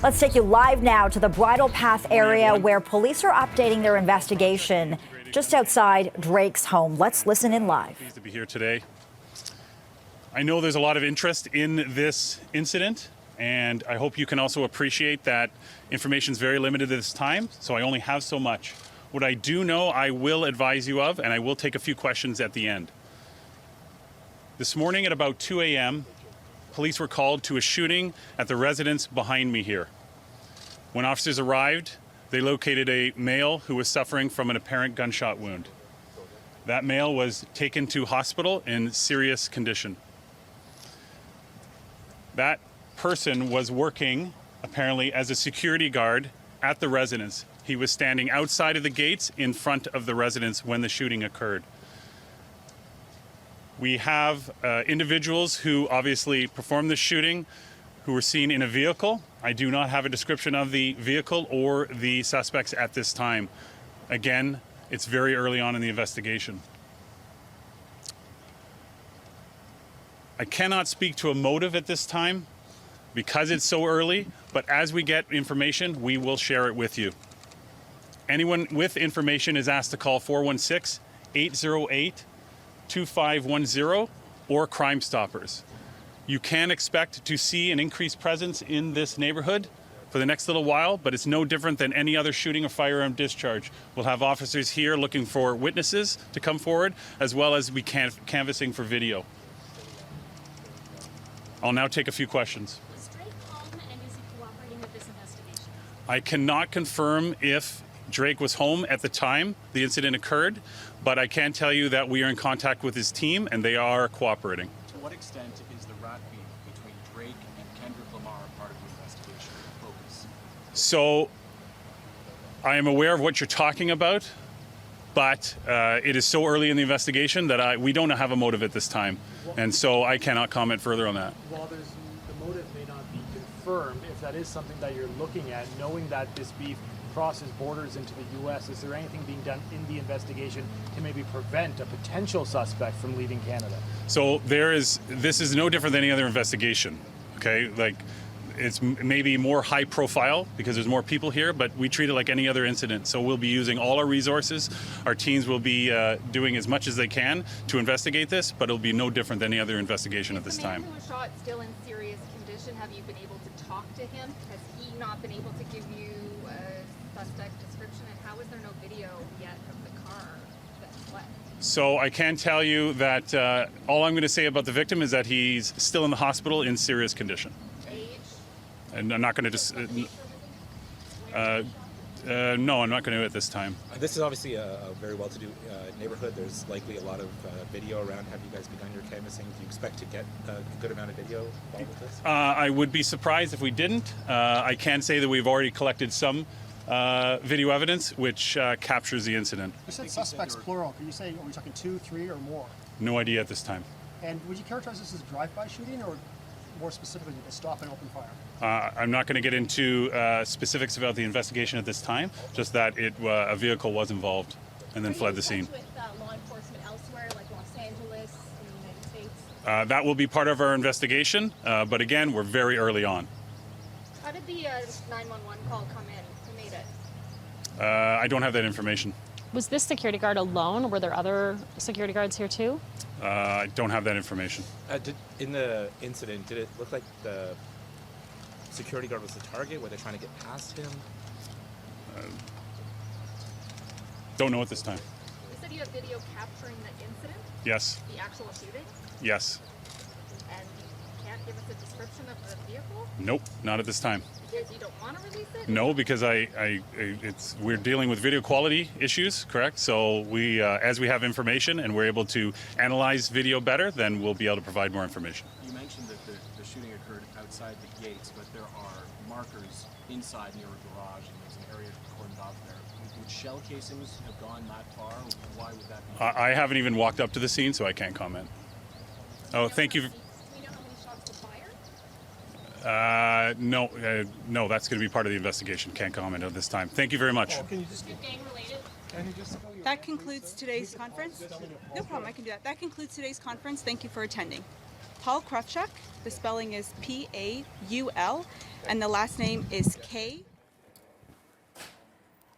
Let's take you live now to the Bridle Path area where police are updating their investigation just outside Drake's home. Let's listen in live. Pleased to be here today. I know there's a lot of interest in this incident, and I hope you can also appreciate that information is very limited at this time, so I only have so much. What I do know, I will advise you of, and I will take a few questions at the end. This morning at about 2 a.m., police were called to a shooting at the residence behind me here. When officers arrived, they located a male who was suffering from an apparent gunshot wound. That male was taken to hospital in serious condition. That person was working, apparently, as a security guard at the residence. He was standing outside of the gates in front of the residence when the shooting occurred. We have individuals who obviously performed the shooting who were seen in a vehicle. I do not have a description of the vehicle or the suspects at this time. Again, it's very early on in the investigation. I cannot speak to a motive at this time because it's so early, but as we get information, we will share it with you. Anyone with information is asked to call 416-808-2510 or Crime Stoppers. You can expect to see an increased presence in this neighborhood for the next little while, but it's no different than any other shooting or firearm discharge. We'll have officers here looking for witnesses to come forward, as well as we canvassing for video. I'll now take a few questions. Is Drake home and is he cooperating with this investigation? I cannot confirm if Drake was home at the time the incident occurred, but I can tell you that we are in contact with his team and they are cooperating. To what extent is the rat beef between Drake and Kendrick Lamar part of the investigation focus? So I am aware of what you're talking about, but it is so early in the investigation that we don't have a motive at this time, and so I cannot comment further on that. While the motive may not be confirmed, if that is something that you're looking at, knowing that this beef crosses borders into the U.S., is there anything being done in the investigation to maybe prevent a potential suspect from leaving Canada? So this is no different than any other investigation, okay? Like, it's maybe more high profile because there's more people here, but we treat it like any other incident. So we'll be using all our resources. Our teams will be doing as much as they can to investigate this, but it'll be no different than any other investigation at this time. The man who was shot still in serious condition. Have you been able to talk to him? Has he not been able to give you a suspect description? And how is there no video yet of the car that fled? So I can tell you that all I'm going to say about the victim is that he's still in the hospital in serious condition. And I'm not going to just. No, I'm not going to at this time. This is obviously a very well-to-do neighborhood. There's likely a lot of video around. Have you guys begun your canvassing? Do you expect to get a good amount of video involved with this? I would be surprised if we didn't. I can say that we've already collected some video evidence which captures the incident. You said suspects plural. Can you say, are we talking 2, 3, or more? No idea at this time. And would you characterize this as a drive-by shooting or more specifically a stop and open fire? I'm not going to get into specifics about the investigation at this time, just that a vehicle was involved and then fled the scene. With law enforcement elsewhere, like Los Angeles, in the United States? That will be part of our investigation, but again, we're very early on. How did the 911 call come in? Who made it? I don't have that information. Was this security guard alone? Were there other security guards here too? I don't have that information. In the incident, did it look like the security guard was the target? Were they trying to get past him? Don't know at this time. You said you have video capturing the incident? Yes. The actual shooting? Yes. And you can't give us a description of the vehicle? Nope, not at this time. Because you don't want to release it? No, because we're dealing with video quality issues, correct? So as we have information and we're able to analyze video better, then we'll be able to provide more information. You mentioned that the shooting occurred outside the gates, but there are markers inside near a garage, and there's an area cordoned off there. Would shell casings have gone that far? Why would that be? I haven't even walked up to the scene, so I can't comment. Oh, thank you. Do we know how many shots were fired? No, that's going to be part of the investigation. Can't comment at this time. Thank you very much. Gang related? That concludes today's conference. No problem, I can do that. That concludes today's conference. Thank you for attending. Paul Krufchuk, The spelling is Paul, and the last name is K.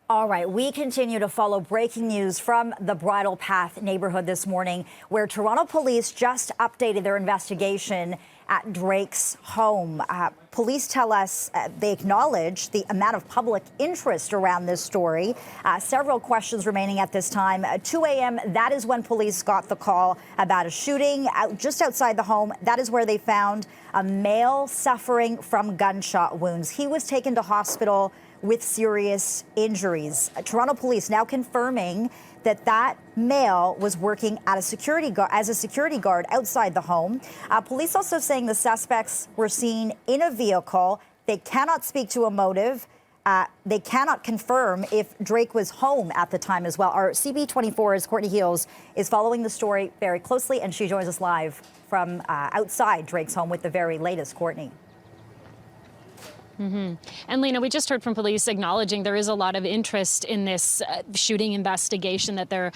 All right, we continue to follow breaking news from the Bridle Path neighborhood this morning, where Toronto police just updated their investigation at Drake's home. Police tell us they acknowledge the amount of public interest around this story. Several questions remaining at this time. 2 a.m., that is when police got the call about a shooting just outside the home. That is where they found a male suffering from gunshot wounds. He was taken to hospital with serious injuries. Toronto police now confirming that male was working at as a security guard outside the home. Police also saying the suspects were seen in a vehicle. They cannot speak to a motive. They cannot confirm if Drake was home at the time as well. Our CB24's Courtney Heels is following the story very closely, and she joins us live from outside Drake's home with the very latest. Courtney. And Lena, we just heard from police acknowledging there is a lot of interest in this shooting investigation that they're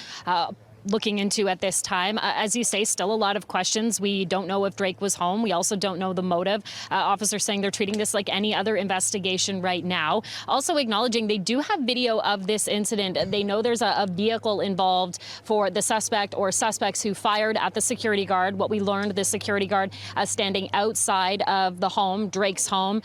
looking into at this time. As you say, still a lot of questions. We don't know if Drake was home. We also don't know the motive. Officers saying they're treating this like any other investigation right now. Also acknowledging they do have video of this incident. They know there's a vehicle involved for the suspect or suspects who fired at the security guard. What we learned, the security guard standing outside of the home, Drake's home,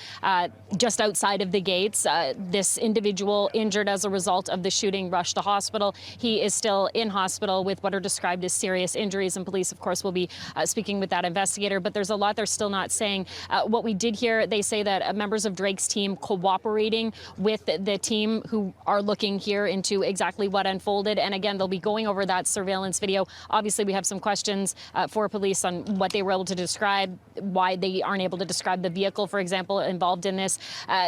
just outside of the gates. This individual injured as a result of the shooting rushed to hospital. He is still in hospital with what are described as serious injuries, and police, of course, will be speaking with that investigator. But there's a lot they're still not saying. What we did hear, they say that members of Drake's team cooperating with the team who are looking here into exactly what unfolded. And again, they'll be going over that surveillance video. Obviously, we have some questions for police on what they were able to describe, why they aren't able to describe the vehicle, for example, involved in this.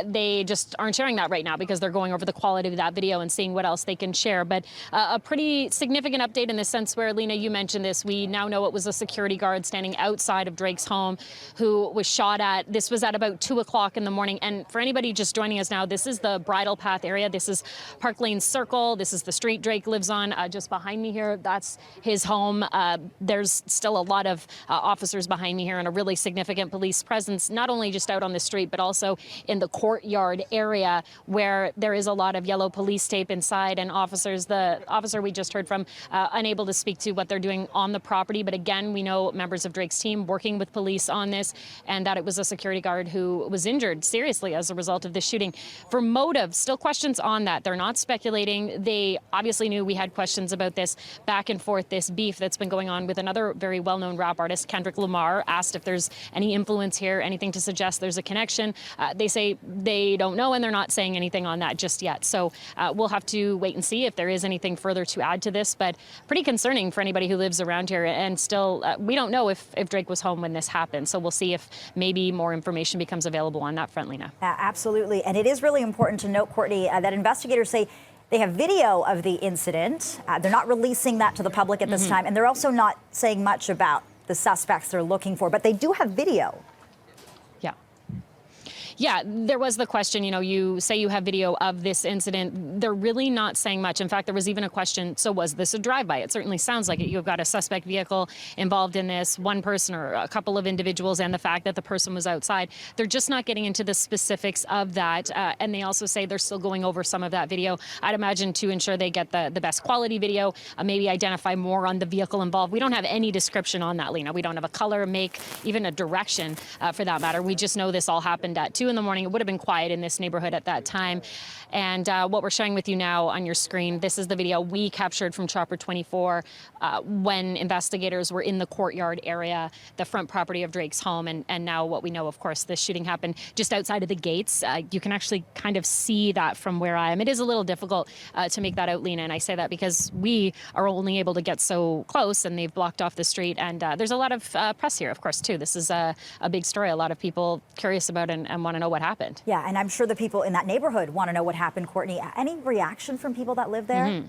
They just aren't sharing that right now because they're going over the quality of that video and seeing what else they can share. But a pretty significant update in the sense where, Lena, you mentioned this. We now know it was a security guard standing outside of Drake's home who was shot at. This was at about 2 o'clock in the morning. And for anybody just joining us now, this is the Bridle Path area. This is Park Lane Circle. This is the street Drake lives on. Just behind me here, that's his home. There's still a lot of officers behind me here and a really significant police presence, not only just out on the street, but also in the courtyard area where there is a lot of yellow police tape inside, and officers, the officer we just heard from, unable to speak to what they're doing on the property. But again, we know members of Drake's team working with police on this, and that it was a security guard who was injured seriously as a result of this shooting. For motive, still questions on that. They're not speculating. They obviously knew we had questions about this back and forth, this beef that's been going on with another very well-known rap artist, Kendrick Lamar. Asked if there's any influence here, anything to suggest there's a connection. They say they don't know, and they're not saying anything on that just yet. So we'll have to wait and see if there is anything further to add to this, but pretty concerning for anybody who lives around here. And still, we don't know if Drake was home when this happened. So we'll see if maybe more information becomes available on that front, Lena. Absolutely. And it is really important to note, Courtney, that investigators say they have video of the incident. They're not releasing that to the public at this time. And they're also not saying much about the suspects they're looking for, but they do have video. Yeah, there was the question, you know, you say you have video of this incident. They're really not saying much. In fact, there was even a question, so was this a drive-by? It certainly sounds like it. You've got a suspect vehicle involved in this, one person or a couple of individuals, and the fact that the person was outside. They're just not getting into the specifics of that. And they also say they're still going over some of that video, I'd imagine, to ensure they get the best quality video, maybe identify more on the vehicle involved. We don't have any description on that, Lena. We don't have a color, make, even a direction for that matter. We just know this all happened at 2 in the morning. It would have been quiet in this neighborhood at that time. And what we're showing with you now on your screen, this is the video we captured from Chopper 24 when investigators were in the courtyard area, the front property of Drake's home. And now what we know, of course, this shooting happened just outside of the gates. You can actually kind of see that from where I am. It is a little difficult to make that out, Lena, and I say that because we are only able to get so close and they've blocked off the street. And there's a lot of press here, of course, too. This is a big story. A lot of people curious about and want to know what happened. Yeah, and I'm sure the people in that neighborhood want to know what happened, Courtney. Any reaction from people that live there?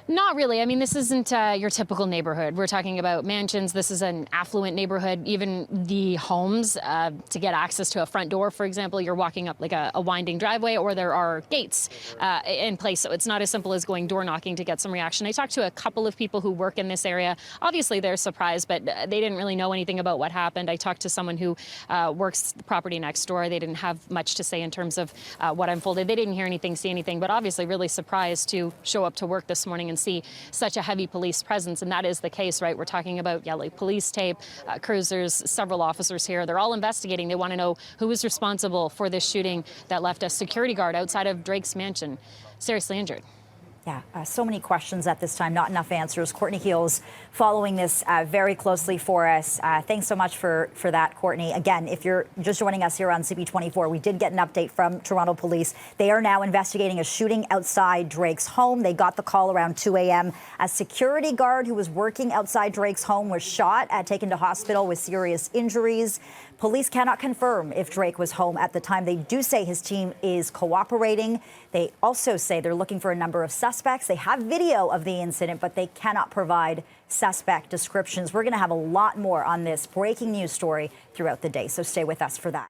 Not really. I mean, this isn't your typical neighborhood. We're talking about mansions. This is an affluent neighborhood. Even the homes, to get access to a front door, for example, you're walking up like a winding driveway, or there are gates in place. So it's not as simple as going door knocking to get some reaction. I talked to a couple of people who work in this area. Obviously, they're surprised, but they didn't really know anything about what happened. I talked to someone who works the property next door. They didn't have much to say in terms of what unfolded. They didn't hear anything, see anything, but obviously really surprised to show up to work this morning and see such a heavy police presence. And that is the case, right? We're talking about yellow police tape, cruisers, several officers here. They're all investigating. They want to know who is responsible for this shooting that left a security guard outside of Drake's mansion seriously injured. Yeah, so many questions at this time, not enough answers. Courtney Heels following this very closely for us. Thanks so much for that, Courtney. Again, if you're just joining us here on CP24, we did get an update from Toronto Police. They are now investigating a shooting outside Drake's home. They got the call around 2 a.m. A security guard who was working outside Drake's home was shot, taken to hospital with serious injuries. Police cannot confirm if Drake was home at the time. They do say his team is cooperating. They also say they're looking for a number of suspects. They have video of the incident, but they cannot provide suspect descriptions. We're going to have a lot more on this breaking news story throughout the day, so stay with us for that.